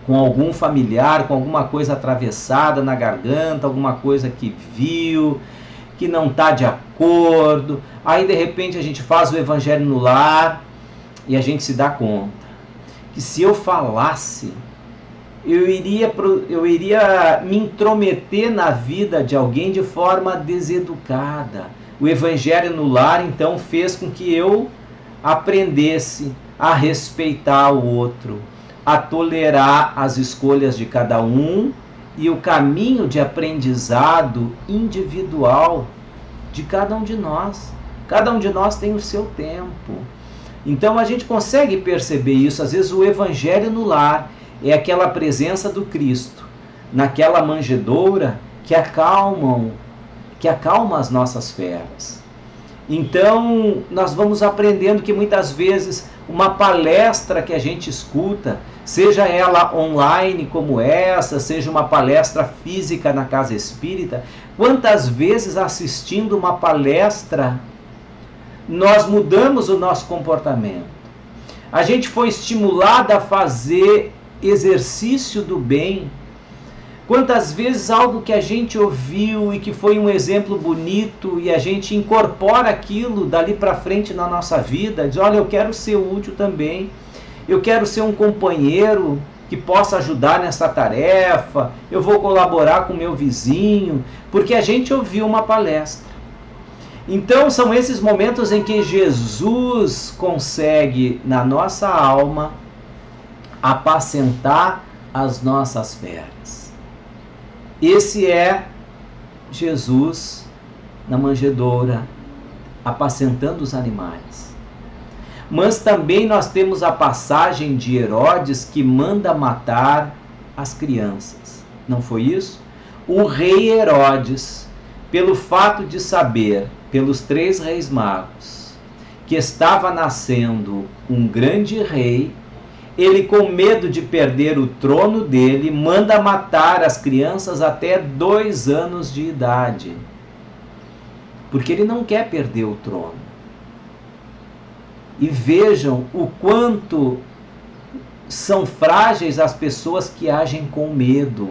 com algum familiar, com alguma coisa atravessada na garganta, alguma coisa que viu, que não está de acordo. Aí de repente a gente faz o Evangelho no lar e a gente se dá conta que se eu falasse, eu iria me intrometer na vida de alguém de forma deseducada. O Evangelho no lar então fez com que eu aprendesse a respeitar o outro, a tolerar as escolhas de cada um e o caminho de aprendizado individual de cada um de nós. Cada um de nós tem o seu tempo. Então a gente consegue perceber isso. Às vezes o Evangelho no lar é aquela presença do Cristo naquela manjedoura que acalma as nossas feras. Então nós vamos aprendendo que muitas vezes uma palestra que a gente escuta, seja ela online como essa, seja uma palestra física na casa espírita, quantas vezes assistindo uma palestra nós mudamos o nosso comportamento. A gente foi estimulado a fazer exercício do bem. Quantas vezes algo que a gente ouviu e que foi um exemplo bonito e a gente incorpora aquilo dali para frente na nossa vida, diz, olha, eu quero ser útil também, eu quero ser um companheiro que possa ajudar nessa tarefa, eu vou colaborar com meu vizinho, porque a gente ouviu uma palestra. Então são esses momentos em que Jesus consegue na nossa alma apacentar as nossas feras. Esse é Jesus na manjedoura, apacentando os animais. Mas também nós temos a passagem de Herodes que manda matar as crianças. Não foi isso? O rei Herodes, pelo fato de saber, pelos 3 reis magos, que estava nascendo um grande rei, ele, com medo de perder o trono dele, manda matar as crianças até 2 anos de idade. Porque ele não quer perder o trono. E vejam o quanto são frágeis as pessoas que agem com medo.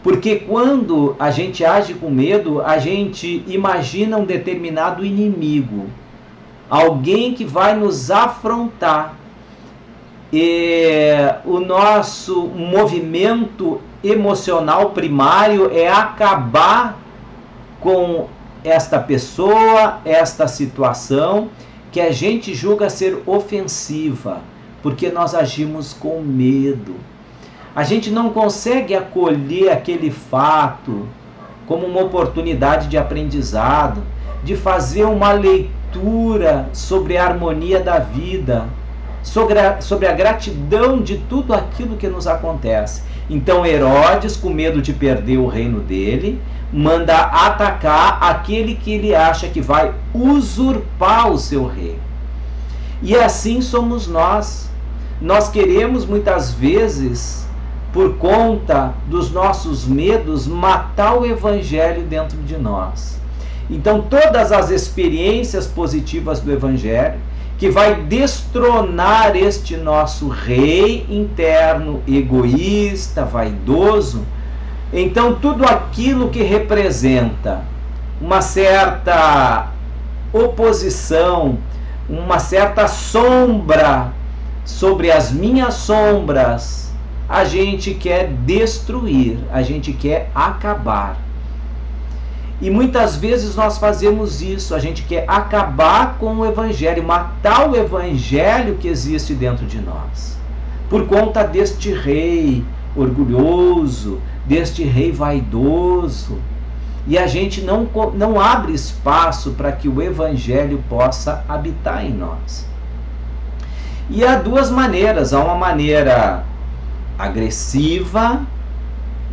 Porque quando a gente age com medo, a gente imagina um determinado inimigo. Alguém que vai nos afrontar. E o nosso movimento emocional primário é acabar com esta pessoa, esta situação, que a gente julga ser ofensiva, porque nós agimos com medo. A gente não consegue acolher aquele fato como uma oportunidade de aprendizado, de fazer uma leitura sobre a harmonia da vida, sobre a gratidão de tudo aquilo que nos acontece. Então Herodes, com medo de perder o reino dele, manda atacar aquele que ele acha que vai usurpar o seu reino. E assim somos nós. Nós queremos muitas vezes, por conta dos nossos medos, matar o evangelho dentro de nós. Então todas as experiências positivas do evangelho, que vai destronar este nosso rei interno, egoísta, vaidoso. Então tudo aquilo que representa uma certa oposição, uma certa sombra sobre as minhas sombras, a gente quer destruir, a gente quer acabar. E muitas vezes nós fazemos isso, a gente quer acabar com o evangelho, matar o evangelho que existe dentro de nós, por conta deste rei orgulhoso, deste rei vaidoso. E a gente não abre espaço para que o evangelho possa habitar em nós. E há 2 maneiras, há uma maneira agressiva,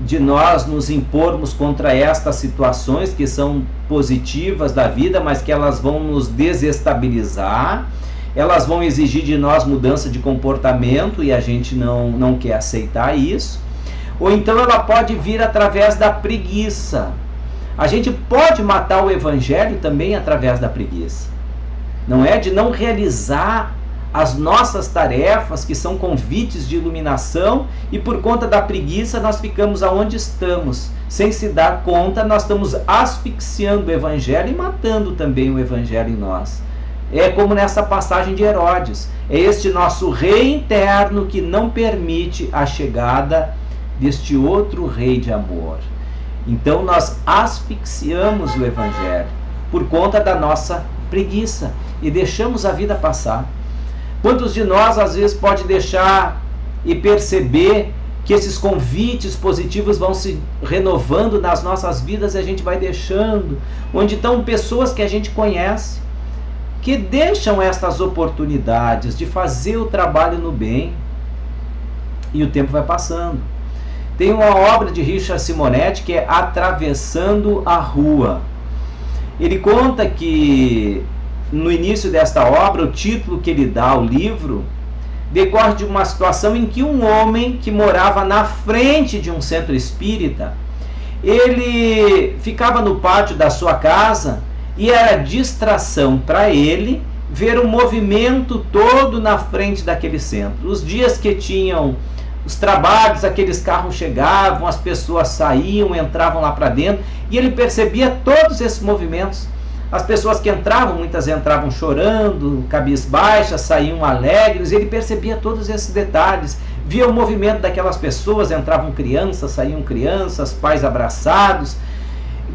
de nós nos impormos contra estas situações que são positivas da vida, mas que elas vão nos desestabilizar, elas vão exigir de nós mudança de comportamento e a gente não quer aceitar isso. Ou então ela pode vir através da preguiça. A gente pode matar o evangelho também através da preguiça. Não é de não realizar as nossas tarefas, que são convites de iluminação, e por conta da preguiça nós ficamos aonde estamos. Sem se dar conta, nós estamos asfixiando o evangelho e matando também o evangelho em nós. É como nessa passagem de Herodes. É este nosso rei interno que não permite a chegada deste outro rei de amor. Então nós asfixiamos o evangelho por conta da nossa preguiça e deixamos a vida passar. Quantos de nós às vezes pode deixar e perceber que esses convites positivos vão se renovando nas nossas vidas e a gente vai deixando, onde estão pessoas que a gente conhece, que deixam estas oportunidades de fazer o trabalho no bem, e o tempo vai passando. Tem uma obra de Richard Simonetti que é Atravessando a Rua. Ele conta que no início desta obra, o título que ele dá ao livro decorre de uma situação em que um homem que morava na frente de um centro espírita, ele ficava no pátio da sua casa e era distração para ele ver o movimento todo na frente daquele centro. Os dias que tinham os trabalhos, aqueles carros chegavam, as pessoas saíam, entravam lá para dentro, e ele percebia todos esses movimentos. As pessoas que entravam, muitas entravam chorando, cabisbaixas, saíam alegres. Ele percebia todos esses detalhes, via o movimento daquelas pessoas, entravam crianças, saíam crianças, pais abraçados.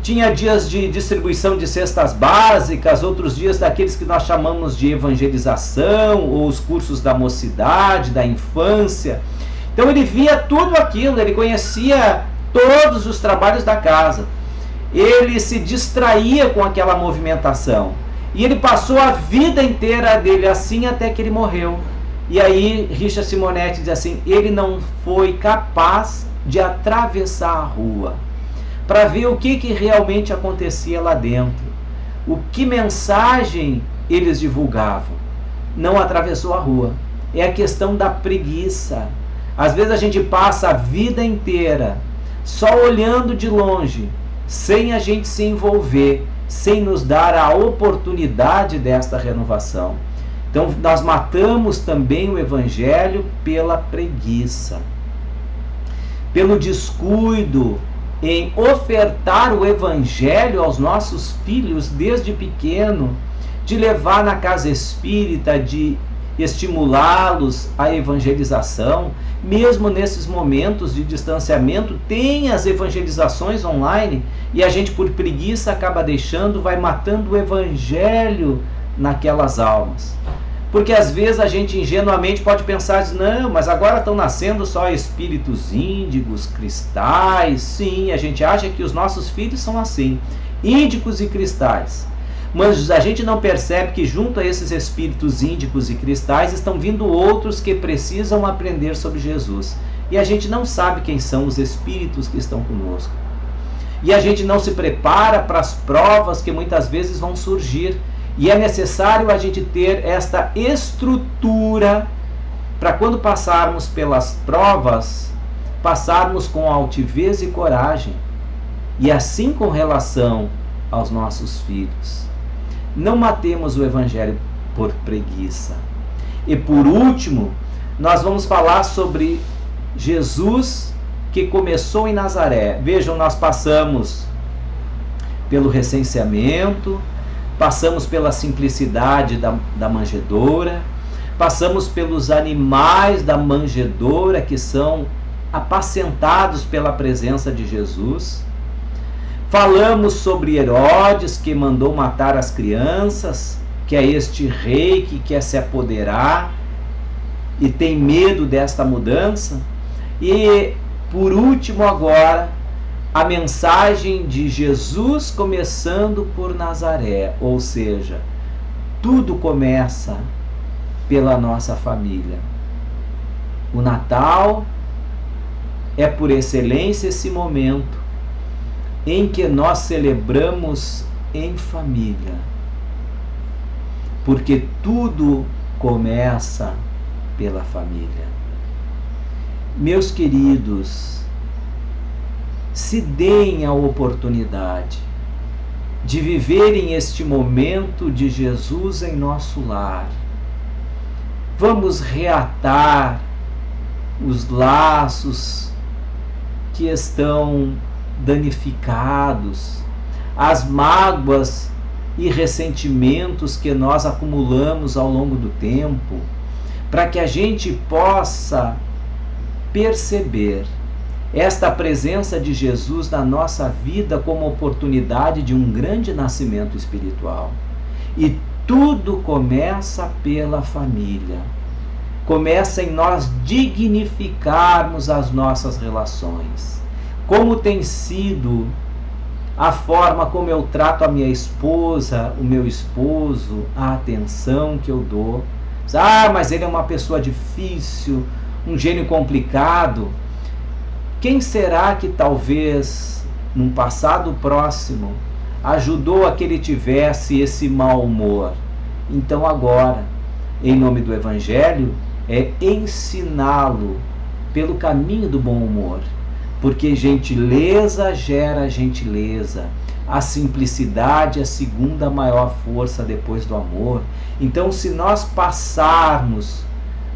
Tinha dias de distribuição de cestas básicas, outros dias daqueles que nós chamamos de evangelização, ou os cursos da mocidade, da infância. Então ele via tudo aquilo, ele conhecia todos os trabalhos da casa. Ele se distraía com aquela movimentação. E ele passou a vida inteira dele assim até que ele morreu. E aí Richard Simonetti diz assim, ele não foi capaz de atravessar a rua para ver o que realmente acontecia lá dentro. O que mensagem eles divulgavam. Não atravessou a rua. é a questão da preguiça. Às vezes a gente passa a vida inteira só olhando de longe, sem a gente se envolver, sem nos dar a oportunidade desta renovação. Então nós matamos também o Evangelho pela preguiça, pelo descuido em ofertar o Evangelho aos nossos filhos desde pequeno, de levar na casa espírita, de estimulá-los à evangelização. Mesmo nesses momentos de distanciamento, tem as evangelizações online e a gente, por preguiça, acaba deixando, vai matando o Evangelho naquelas almas. Porque às vezes a gente ingenuamente pode pensar, não, mas agora estão nascendo só espíritos índigos, cristais. Sim, a gente acha que os nossos filhos são assim, índicos e cristais. Mas a gente não percebe que junto a esses espíritos índicos e cristais estão vindo outros que precisam aprender sobre Jesus. E a gente não sabe quem são os espíritos que estão conosco. E a gente não se prepara para as provas que muitas vezes vão surgir. E é necessário a gente ter esta estrutura para quando passarmos pelas provas, passarmos com altivez e coragem. E assim com relação aos nossos filhos. Não matemos o Evangelho por preguiça. E por último, nós vamos falar sobre Jesus que começou em Nazaré. Vejam, nós passamos pelo recenseamento, passamos pela simplicidade da manjedoura, passamos pelos animais da manjedoura que são apacentados pela presença de Jesus. Falamos sobre Herodes, que mandou matar as crianças, que é este rei que quer se apoderar e tem medo desta mudança. E, por último, agora, a mensagem de Jesus começando por Nazaré, ou seja, tudo começa pela nossa família. O Natal é, por excelência, esse momento em que nós celebramos em família, porque tudo começa pela família. Meus queridos, se deem a oportunidade de viverem este momento de Jesus em nosso lar. Vamos reatar os laços que estão danificados, as mágoas e ressentimentos que nós acumulamos ao longo do tempo, para que a gente possa perceber esta presença de Jesus na nossa vida como oportunidade de um grande nascimento espiritual. E tudo começa pela família. Começa em nós dignificarmos as nossas relações. Como tem sido a forma como eu trato a minha esposa, o meu esposo, a atenção que eu dou. Ah, mas ele é uma pessoa difícil, um gênio complicado. Quem será que talvez, num passado próximo, ajudou a que ele tivesse esse mau humor? Então agora, em nome do Evangelho, é ensiná-lo pelo caminho do bom humor. Porque gentileza gera gentileza. A simplicidade é a segunda maior força depois do amor. Então, se nós passarmos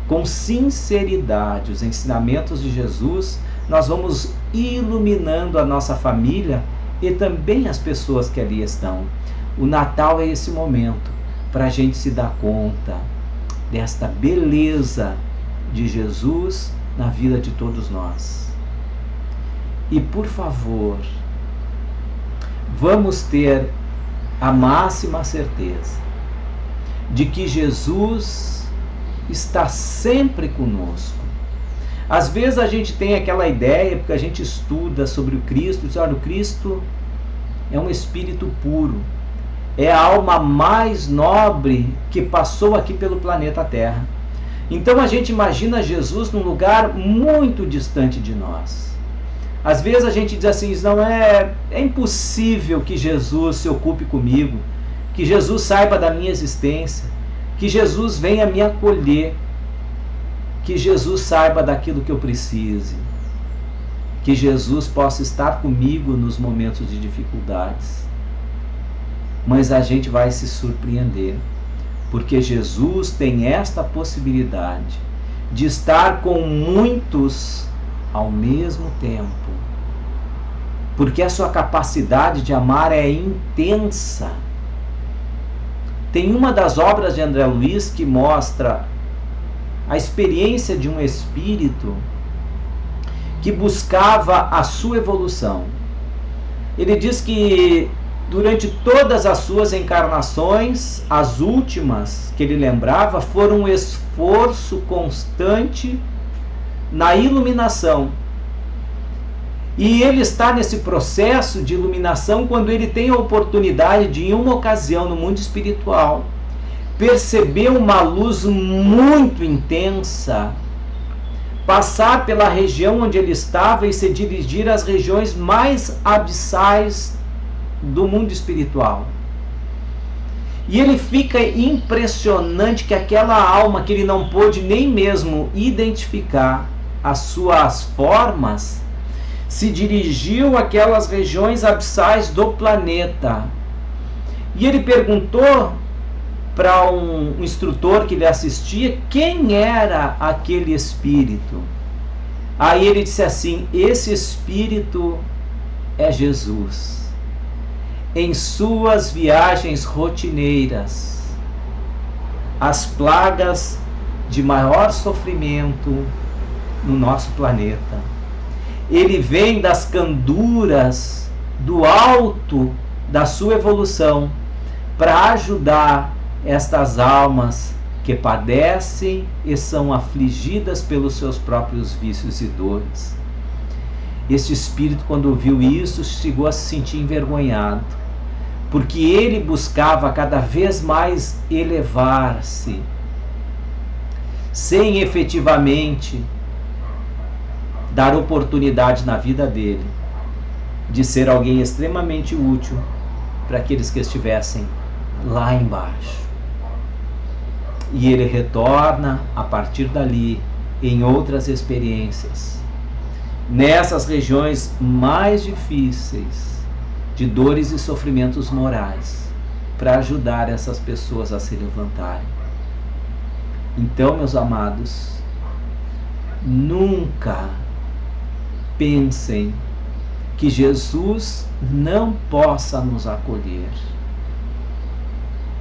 com sinceridade os ensinamentos de Jesus, nós vamos iluminando a nossa família e também as pessoas que ali estão. O Natal é esse momento para a gente se dar conta desta beleza de Jesus na vida de todos nós. E por favor, vamos ter a máxima certeza de que Jesus está sempre conosco. Às vezes a gente tem aquela ideia, porque a gente estuda sobre o Cristo, diz, olha, o Cristo é um espírito puro, é a alma mais nobre que passou aqui pelo planeta Terra. Então a gente imagina Jesus num lugar muito distante de nós. Às vezes a gente diz assim, não é impossível que Jesus se ocupe comigo, que Jesus saiba da minha existência, que Jesus venha me acolher. que Jesus saiba daquilo que eu precise, que Jesus possa estar comigo nos momentos de dificuldades. Mas a gente vai se surpreender, porque Jesus tem esta possibilidade de estar com muitos ao mesmo tempo, porque a sua capacidade de amar é intensa. Tem uma das obras de André Luiz que mostra a experiência de um espírito que buscava a sua evolução. Ele diz que durante todas as suas encarnações, as últimas que ele lembrava foram um esforço constante na iluminação. E ele está nesse processo de iluminação quando ele tem a oportunidade de, em uma ocasião no mundo espiritual, perceber uma luz muito intensa passar pela região onde ele estava e se dirigir às regiões mais abissais do mundo espiritual. E ele fica impressionante que aquela alma que ele não pôde nem mesmo identificar as suas formas, se dirigiu àquelas regiões abissais do planeta. E ele perguntou para um instrutor que lhe assistia quem era aquele espírito. Aí ele disse assim: esse espírito é Jesus. Em suas viagens rotineiras, as plagas de maior sofrimento no nosso planeta, ele vem das canduras do alto da sua evolução para ajudar estas almas que padecem e são afligidas pelos seus próprios vícios e dores. Este espírito, quando viu isso, chegou a se sentir envergonhado, porque ele buscava cada vez mais elevar-se, sem efetivamente dar oportunidade na vida dele de ser alguém extremamente útil para aqueles que estivessem lá embaixo. E ele retorna a partir dali em outras experiências, nessas regiões mais difíceis de dores e sofrimentos morais, para ajudar essas pessoas a se levantarem. Então, meus amados, nunca pensem que Jesus não possa nos acolher.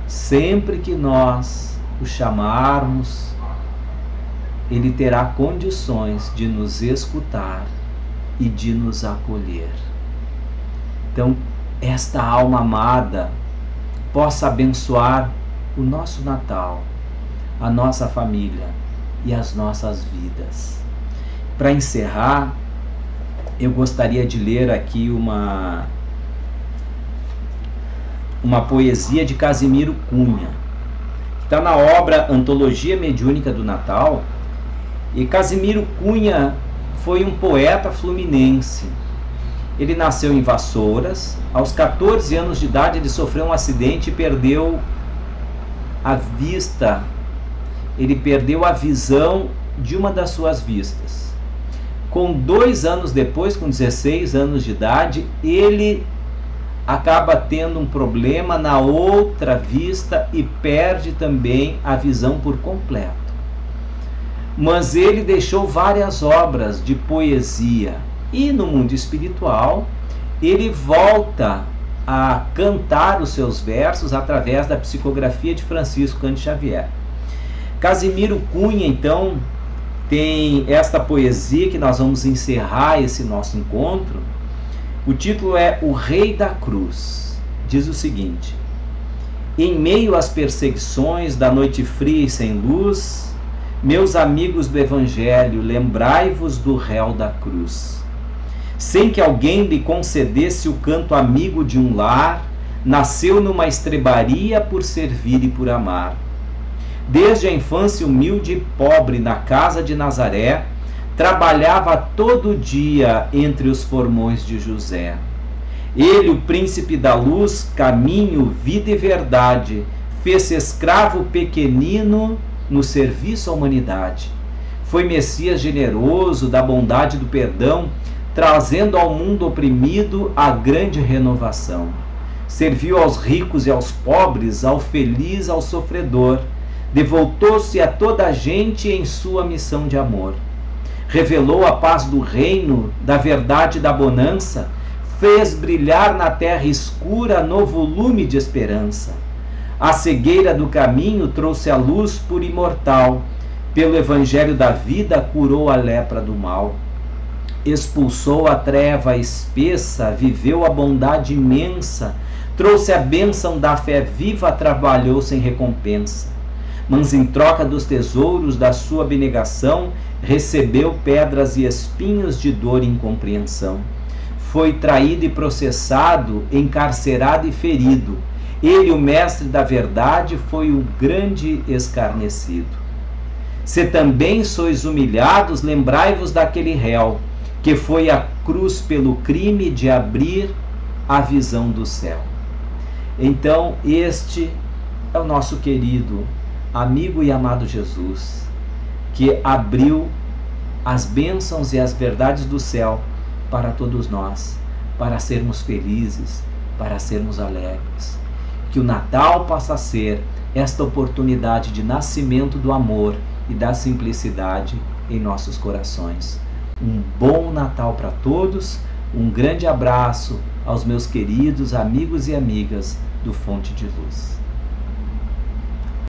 Sempre que nós o chamarmos, ele terá condições de nos escutar e de nos acolher. Então, esta alma amada possa abençoar o nosso Natal, a nossa família e as nossas vidas. Para encerrar, eu gostaria de ler aqui uma poesia de Casimiro Cunha, que está na obra Antologia Mediúnica do Natal. E Casimiro Cunha foi um poeta fluminense. Ele nasceu em Vassouras. Aos 14 anos de idade ele sofreu um acidente e perdeu a vista. Ele perdeu a visão de uma das suas vistas. Com 2 anos depois, com 16 anos de idade, ele acaba tendo um problema na outra vista e perde também a visão por completo. Mas ele deixou várias obras de poesia e no mundo espiritual ele volta a cantar os seus versos através da psicografia de Francisco Cândido Xavier. Casimiro Cunha, então, tem esta poesia que nós vamos encerrar esse nosso encontro. O título é O Rei da Cruz. Diz o seguinte: em meio às perseguições da noite fria e sem luz, meus amigos do Evangelho, lembrai-vos do réu da cruz. Sem que alguém lhe concedesse o canto amigo de um lar, nasceu numa estrebaria por servir e por amar. Desde a infância humilde e pobre na casa de Nazaré, trabalhava todo dia entre os formões de José. Ele, o príncipe da luz, caminho, vida e verdade, fez-se escravo pequenino no serviço à humanidade. Foi Messias generoso da bondade e do perdão, trazendo ao mundo oprimido a grande renovação. Serviu aos ricos e aos pobres, ao feliz, ao sofredor. Devotou-se a toda a gente em sua missão de amor. Revelou a paz do reino, da verdade e da bonança, fez brilhar na terra escura novo lume de esperança. A cegueira do caminho trouxe a luz por imortal, pelo evangelho da vida curou a lepra do mal. Expulsou a treva espessa, viveu a bondade imensa, trouxe a bênção da fé viva, trabalhou sem recompensa. Mas em troca dos tesouros da sua abnegação, recebeu pedras e espinhos de dor e incompreensão. Foi traído e processado, encarcerado e ferido. Ele, o mestre da verdade, foi o grande escarnecido. Se também sois humilhados, lembrai-vos daquele réu, que foi à cruz pelo crime de abrir a visão do céu. Então, este é o nosso querido amigo e amado Jesus, que abriu as bênçãos e as verdades do céu para todos nós, para sermos felizes, para sermos alegres. Que o Natal possa ser esta oportunidade de nascimento do amor e da simplicidade em nossos corações. Um bom Natal para todos, um grande abraço aos meus queridos amigos e amigas do Fonte de Luz.